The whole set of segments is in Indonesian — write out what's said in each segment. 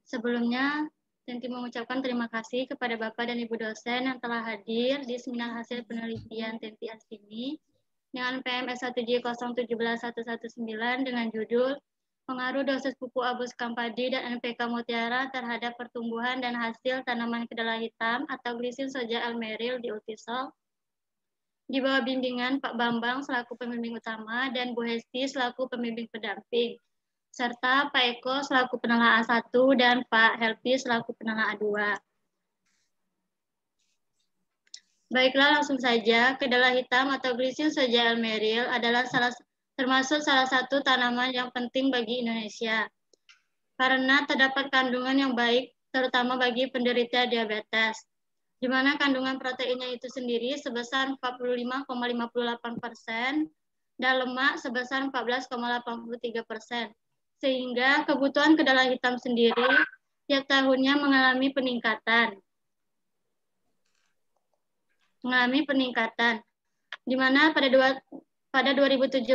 Sebelumnya, Tenti mengucapkan terima kasih kepada Bapak dan Ibu dosen yang telah hadir di seminar hasil penelitian Tenti ini dengan PMS 1J017119 dengan judul Pengaruh dosis pupuk Abus Kampadi dan NPK Mutiara terhadap pertumbuhan dan hasil tanaman kedelai hitam atau glisin soja almeril di Ultisol di bawah bimbingan Pak Bambang selaku pembimbing utama dan Bu Hesti selaku pembimbing pendamping, serta Pak Eko selaku penelaah A1 dan Pak Helpi selaku penelaah A2. Baiklah, langsung saja. Kedelai hitam atau glisin soja almeril adalah termasuk salah satu tanaman yang penting bagi Indonesia karena terdapat kandungan yang baik, terutama bagi penderita diabetes, di mana kandungan proteinnya itu sendiri sebesar 45,58% dan lemak sebesar 14,83%, sehingga kebutuhan kedelai hitam sendiri tiap tahunnya mengalami peningkatan, di mana pada 2017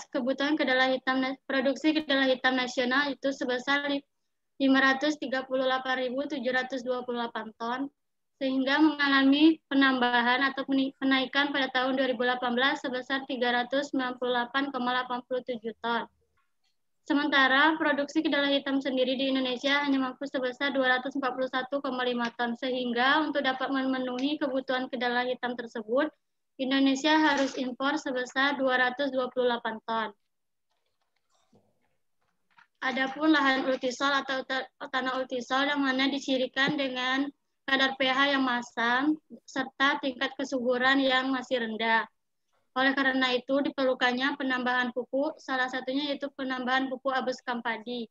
kebutuhan produksi kedelai hitam nasional itu sebesar 538.728 ton, sehingga mengalami penambahan atau penaikan pada tahun 2018 sebesar 398,87 ton. Sementara produksi kedelai hitam sendiri di Indonesia hanya mampu sebesar 241,5 ton, sehingga untuk dapat memenuhi kebutuhan kedelai hitam tersebut, Indonesia harus impor sebesar 228 ton. Adapun lahan ultisol atau tanah ultisol yang mana dicirikan dengan kadar pH yang masam serta tingkat kesuburan yang masih rendah. Oleh karena itu diperlukannya penambahan pupuk, salah satunya yaitu penambahan pupuk Abus Kampadi,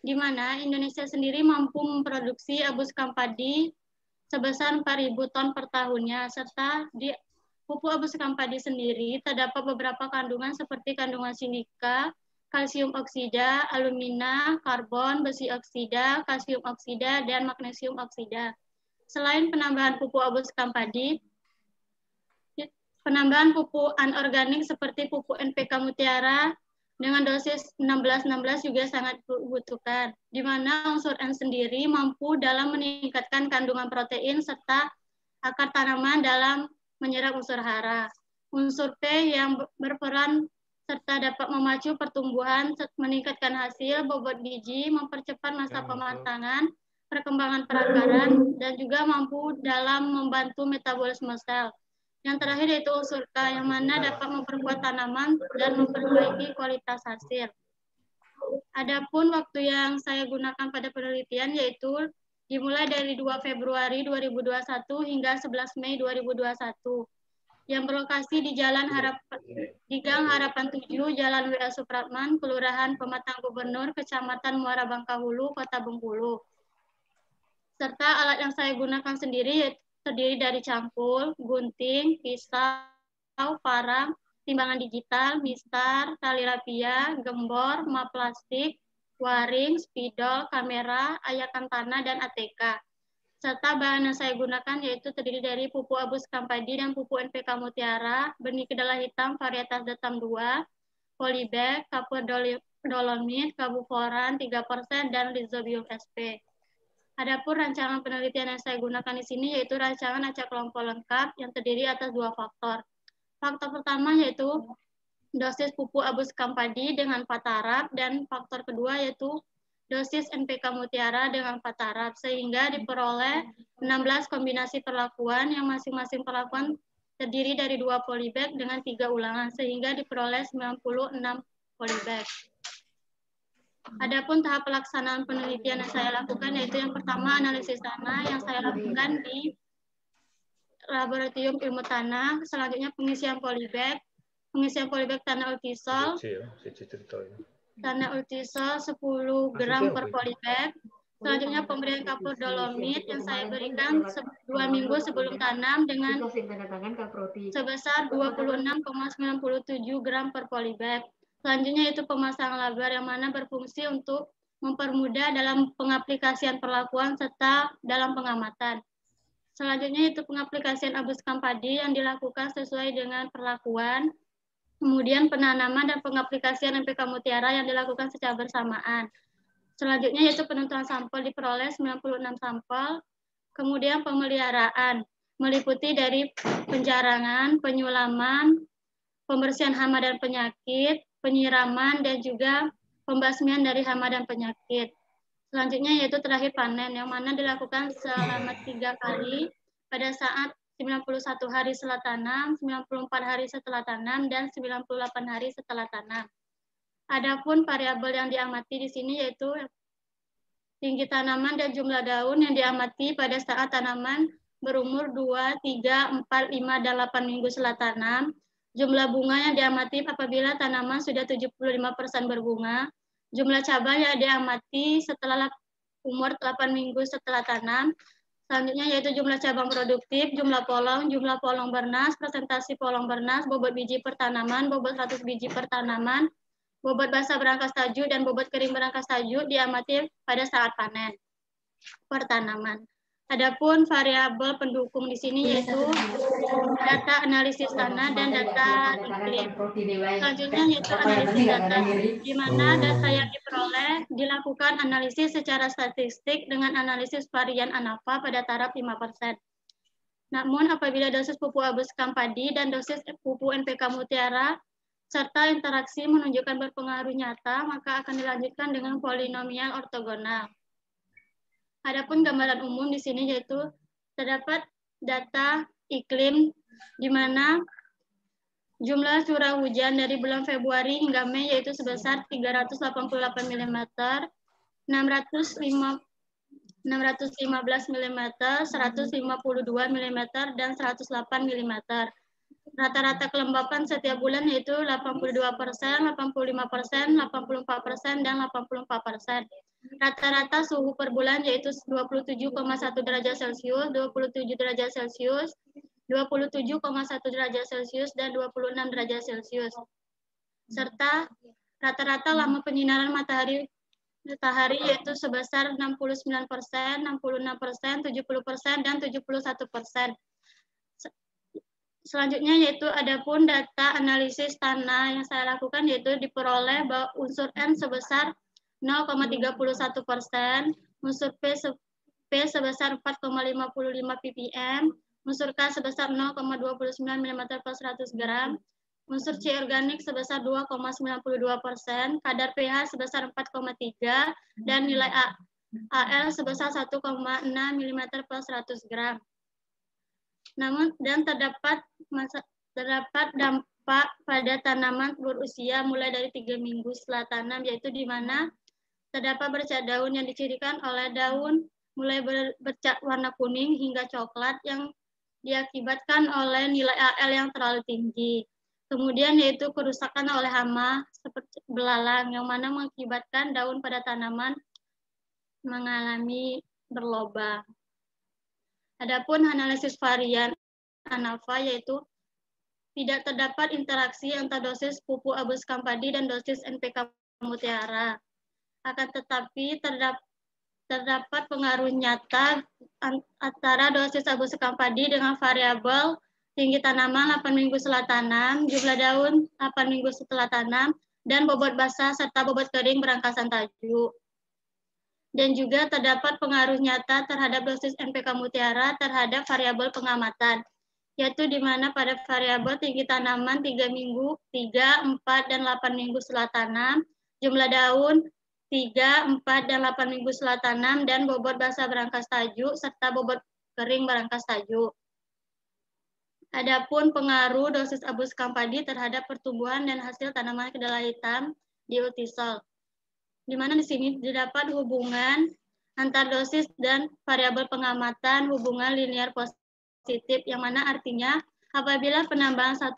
di mana Indonesia sendiri mampu memproduksi Abus Kampadi sebesar 4.000 ton per tahunnya, serta di pupuk Abus Kampadi sendiri terdapat beberapa kandungan seperti kandungan silika, kalsium oksida, alumina, karbon, besi oksida, kalsium oksida, dan magnesium oksida. Selain penambahan pupuk Abus Kampadi, penambahan pupuk anorganik seperti pupuk NPK Mutiara dengan dosis 16-16 juga sangat dibutuhkan, di mana unsur N sendiri mampu dalam meningkatkan kandungan protein serta akar tanaman dalam menyerap unsur hara. Unsur P yang berperan serta dapat memacu pertumbuhan, meningkatkan hasil, bobot biji, mempercepat masa pematangan, perkembangan perakaran, dan juga mampu dalam membantu metabolisme sel. Yang terakhir yaitu unsur K yang mana dapat memperkuat tanaman dan memperbaiki kualitas hasil. Adapun waktu yang saya gunakan pada penelitian yaitu dimulai dari 2 Februari 2021 hingga 11 Mei 2021 yang berlokasi di Gang Harapan 7, Jalan W.A. Supratman, Kelurahan Pematang Gubernur, Kecamatan Muara Bangkahulu, Kota Bengkulu. Serta alat yang saya gunakan sendiri terdiri dari cangkul, gunting, pisau, parang, timbangan digital, mistar, tali rapia, gembor, map plastik, waring, spidol, kamera, ayakan tanah, dan ATK. Serta bahan yang saya gunakan yaitu terdiri dari pupuk Abus Kampadi dan pupuk NPK Mutiara, benih kedelai hitam varietas Datam 2, polybag, kapur dolomit, kabuforan 3%, dan Rhizobium sp. Adapun rancangan penelitian yang saya gunakan di sini yaitu rancangan acak kelompok lengkap yang terdiri atas 2 faktor. Faktor pertama yaitu dosis pupuk Abus Kampadi dengan 4 taraf, dan faktor kedua yaitu dosis NPK Mutiara dengan 4 taraf, sehingga diperoleh 16 kombinasi perlakuan yang masing-masing perlakuan terdiri dari 2 polybag dengan 3 ulangan, sehingga diperoleh 96 polybag. Adapun tahap pelaksanaan penelitian yang saya lakukan yaitu yang pertama analisis tanah yang saya lakukan di Laboratorium Ilmu Tanah, selanjutnya pengisian polybag tanah ultisol. Tanah ultisol 10 gram per polybag. Selanjutnya pemberian kapur dolomit yang saya berikan 2 minggu sebelum tanam dengan sebesar 26,97 gram per polybag. Selanjutnya itu pemasangan labar yang mana berfungsi untuk mempermudah dalam pengaplikasian perlakuan serta dalam pengamatan. Selanjutnya itu pengaplikasian Abus Kampadi yang dilakukan sesuai dengan perlakuan. Kemudian penanaman dan pengaplikasian NPK Mutiara yang dilakukan secara bersamaan. Selanjutnya yaitu penentuan sampel diperoleh 96 sampel. Kemudian pemeliharaan meliputi dari penjarangan, penyulaman, pembersihan hama dan penyakit, penyiraman, dan juga pembasmian dari hama dan penyakit. Selanjutnya yaitu terakhir panen, yang mana dilakukan selama 3 kali pada saat 91 hari setelah tanam, 94 hari setelah tanam, dan 98 hari setelah tanam. Adapun variabel yang diamati di sini yaitu tinggi tanaman dan jumlah daun yang diamati pada saat tanaman berumur 2, 3, 4, 5, dan 8 minggu setelah tanam. Jumlah bunga yang diamati apabila tanaman sudah 75% berbunga. Jumlah cabang yang diamati setelah umur 8 minggu setelah tanam. Selanjutnya yaitu jumlah cabang produktif, jumlah polong bernas, presentasi polong bernas, bobot biji per tanaman, bobot 100 biji per tanaman, bobot basah berangkas tajuk, dan bobot kering berangkas tajuk diamati pada saat panen per tanaman. Adapun variabel pendukung di sini yaitu data analisis tanah dan data iklim. Selanjutnya yaitu analisis data, di mana data yang diperoleh dilakukan analisis secara statistik dengan analisis varian ANAFA pada taraf 5%. Namun apabila dosis pupuk abu sekam padi dan dosis pupuk NPK Mutiara serta interaksi menunjukkan berpengaruh nyata, maka akan dilanjutkan dengan polinomial ortogonal. Adapun gambaran umum di sini yaitu terdapat data iklim di mana jumlah curah hujan dari bulan Februari hingga Mei yaitu sebesar 388 mm, 615 mm, 152 mm, dan 108 mm. Rata-rata kelembapan setiap bulan yaitu 82%, 85%, 84%, dan 84%. Rata-rata suhu per bulan yaitu 27,1 derajat Celcius, 27 derajat Celcius, 27,1 derajat Celcius, dan 26 derajat Celcius. Serta rata-rata lama penyinaran matahari yaitu sebesar 69%, 66%, 70%, dan 71%. Selanjutnya yaitu adapun data analisis tanah yang saya lakukan yaitu diperoleh bahwa unsur N sebesar 0,31%, unsur P sebesar 4,55 ppm, unsur K sebesar 0,29 mm per 100 gram, unsur C organik sebesar 2,92%, kadar pH sebesar 4,3, dan nilai AL sebesar 1,6 mm per 100 gram. Namun dan terdapat dampak pada tanaman berusia mulai dari 3 minggu setelah tanam, yaitu di mana terdapat bercak daun yang dicirikan oleh daun mulai bercak warna kuning hingga coklat yang diakibatkan oleh nilai AL yang terlalu tinggi. Kemudian yaitu kerusakan oleh hama seperti belalang yang mana mengakibatkan daun pada tanaman mengalami berlobang. Adapun analisis varian ANAFA yaitu tidak terdapat interaksi antara dosis pupuk abu sekam padi dan dosis NPK Mutiara. Akan tetapi terdapat pengaruh nyata antara dosis abu sekam padi dengan variabel tinggi tanaman 8 minggu setelah tanam, jumlah daun 8 minggu setelah tanam, dan bobot basah serta bobot kering berangkasan tajuk. Dan juga terdapat pengaruh nyata terhadap dosis NPK Mutiara terhadap variabel pengamatan, yaitu di mana pada variabel tinggi tanaman 3 minggu, 3, 4, dan 8 minggu setelah tanam, jumlah daun 3, 4, dan 8 minggu setelah tanam, dan bobot basah berangkas tajuk, serta bobot kering berangkas tajuk. Adapun pengaruh dosis abu sekam padi terhadap pertumbuhan dan hasil tanaman kedelai hitam di Utisol, di mana di sini didapat hubungan antar dosis dan variabel pengamatan hubungan linear positif, yang mana artinya apabila penambahan 1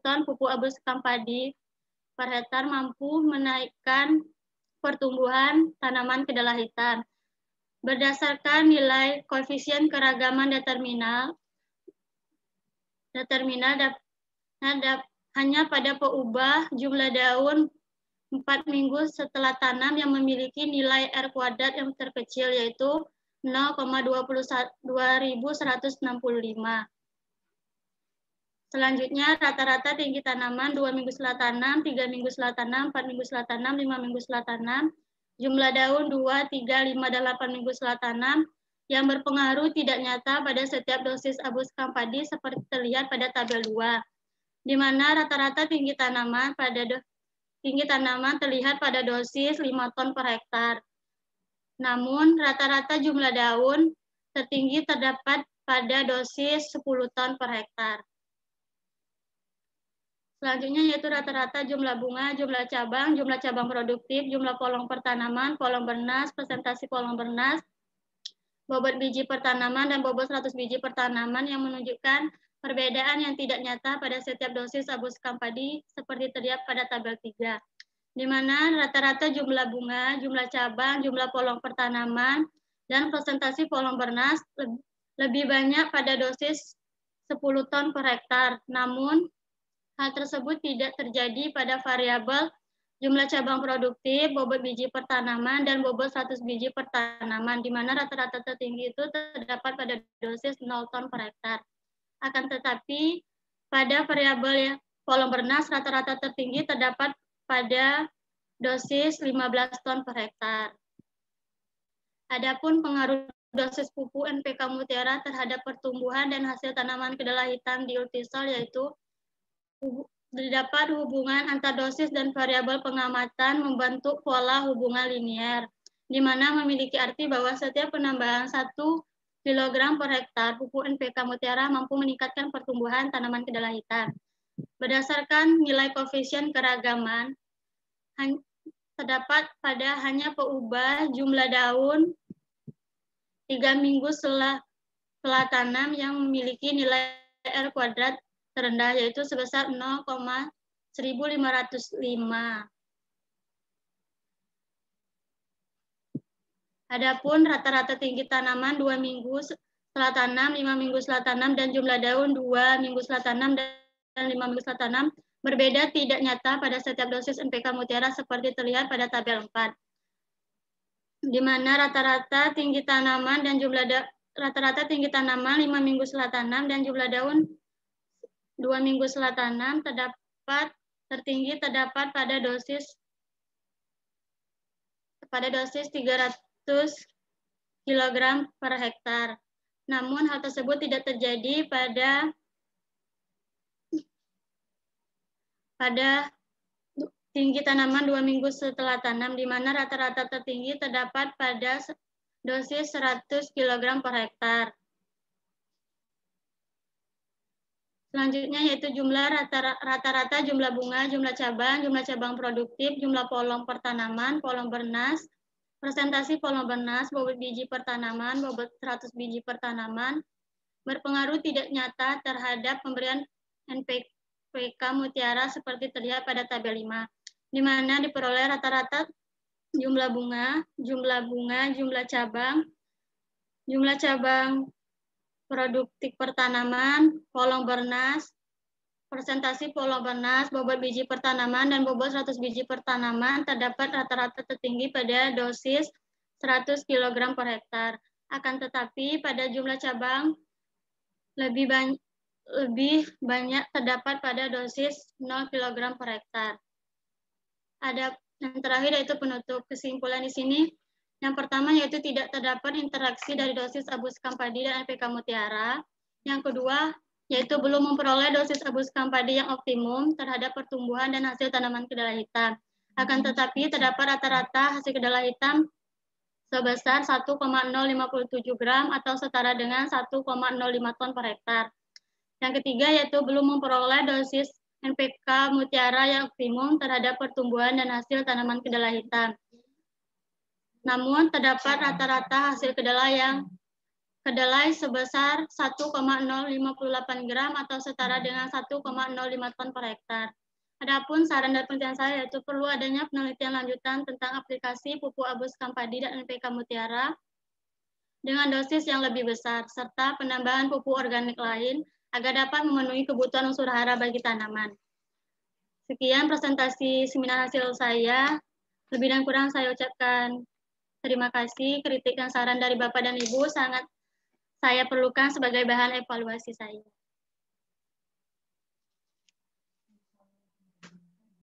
ton pupuk abu sekam padi per hektar mampu menaikkan pertumbuhan tanaman kedelai hitam. Berdasarkan nilai koefisien keragaman determinal hanya pada peubah jumlah daun 4 minggu setelah tanam yang memiliki nilai R kuadrat yang terkecil yaitu 0,2165. Selanjutnya, rata-rata tinggi tanaman 2 minggu setelah tanam, 3 minggu setelah tanam, 4 minggu setelah tanam, 5 minggu setelah tanam, jumlah daun 2, 3, 5, dan 8 minggu setelah tanam, yang berpengaruh tidak nyata pada setiap dosis Abus Kampadi seperti terlihat pada tabel 2, di mana rata-rata tinggi tanaman terlihat pada dosis 5 ton per hektar. Namun, rata-rata jumlah daun tertinggi terdapat pada dosis 10 ton per hektar. Selanjutnya yaitu rata-rata jumlah bunga, jumlah cabang produktif, jumlah polong per tanaman, polong bernas, presentasi polong bernas, bobot biji per tanaman, dan bobot 100 biji per tanaman yang menunjukkan perbedaan yang tidak nyata pada setiap dosis Abus Kampadi seperti terlihat pada tabel 3, di mana rata-rata jumlah bunga, jumlah cabang, jumlah polong per tanaman, dan presentasi polong bernas lebih banyak pada dosis 10 ton per hektar. Namun, hal tersebut tidak terjadi pada variabel jumlah cabang produktif, bobot biji per tanaman, dan bobot 100 biji per tanaman, di mana rata-rata tertinggi itu terdapat pada dosis 0 ton per hektar. Akan tetapi, pada variabel polong bernas, rata-rata tertinggi terdapat pada dosis 15 ton per hektar. Adapun pengaruh dosis pupuk NPK Mutiara terhadap pertumbuhan dan hasil tanaman kedelai hitam di Ultisol yaitu terdapat hubungan antar dosis dan variabel pengamatan membentuk pola hubungan linear, di mana memiliki arti bahwa setiap penambahan 1 kg per hektar pupuk NPK Mutiara mampu meningkatkan pertumbuhan tanaman kedelai hitam. Berdasarkan nilai koefisien keragaman, terdapat pada hanya peubah jumlah daun 3 minggu setelah tanam yang memiliki nilai R kuadrat terendah, yaitu sebesar 0,1505. Adapun rata-rata tinggi tanaman 2 minggu setelah tanam, 5 minggu setelah tanam, dan jumlah daun 2 minggu setelah tanam dan 5 minggu setelah tanam berbeda tidak nyata pada setiap dosis NPK Mutiara seperti terlihat pada tabel 4, di mana rata-rata tinggi tanaman dan rata-rata tinggi tanaman 5 minggu setelah tanam dan jumlah daun 2 minggu setelah tanam tertinggi terdapat pada dosis 300 kg per hektar. Namun hal tersebut tidak terjadi pada tinggi tanaman 2 minggu setelah tanam, di mana rata-rata tertinggi terdapat pada dosis 100 kg per hektar. Selanjutnya yaitu rata-rata jumlah bunga, jumlah cabang produktif, jumlah polong per tanaman, polong bernas, presentasi polong bernas, bobot biji per tanaman, bobot 100 biji per tanaman, berpengaruh tidak nyata terhadap pemberian NPK Mutiara seperti terlihat pada tabel 5, di mana diperoleh rata-rata jumlah bunga, jumlah cabang produktif per tanaman, polong bernas, presentasi polong bernas, bobot biji per tanaman, dan bobot 100 biji per tanaman terdapat rata-rata tertinggi pada dosis 100 kg per hektar. Akan tetapi pada jumlah cabang lebih banyak terdapat pada dosis 0 kg per hektar. Ada yang terakhir yaitu penutup. Kesimpulan di sini, yang pertama yaitu tidak terdapat interaksi dari dosis Abus Kampadi dan NPK Mutiara. Yang kedua yaitu belum memperoleh dosis Abus Kampadi yang optimum terhadap pertumbuhan dan hasil tanaman kedelai hitam. Akan tetapi terdapat rata-rata hasil kedelai hitam sebesar 1,057 gram atau setara dengan 1,05 ton per hektar. Yang ketiga yaitu belum memperoleh dosis NPK Mutiara yang optimum terhadap pertumbuhan dan hasil tanaman kedelai hitam. Namun terdapat rata-rata hasil kedelai sebesar 1,058 gram atau setara dengan 1,05 ton per hektar. Adapun saran dan penelitian saya yaitu perlu adanya penelitian lanjutan tentang aplikasi pupuk Abus Kampadi dan NPK Mutiara dengan dosis yang lebih besar, serta penambahan pupuk organik lain agar dapat memenuhi kebutuhan unsur hara bagi tanaman. Sekian presentasi seminar hasil saya. Lebih dan kurang saya ucapkan terima kasih. Kritik dan saran dari Bapak dan Ibu sangat saya perlukan sebagai bahan evaluasi saya.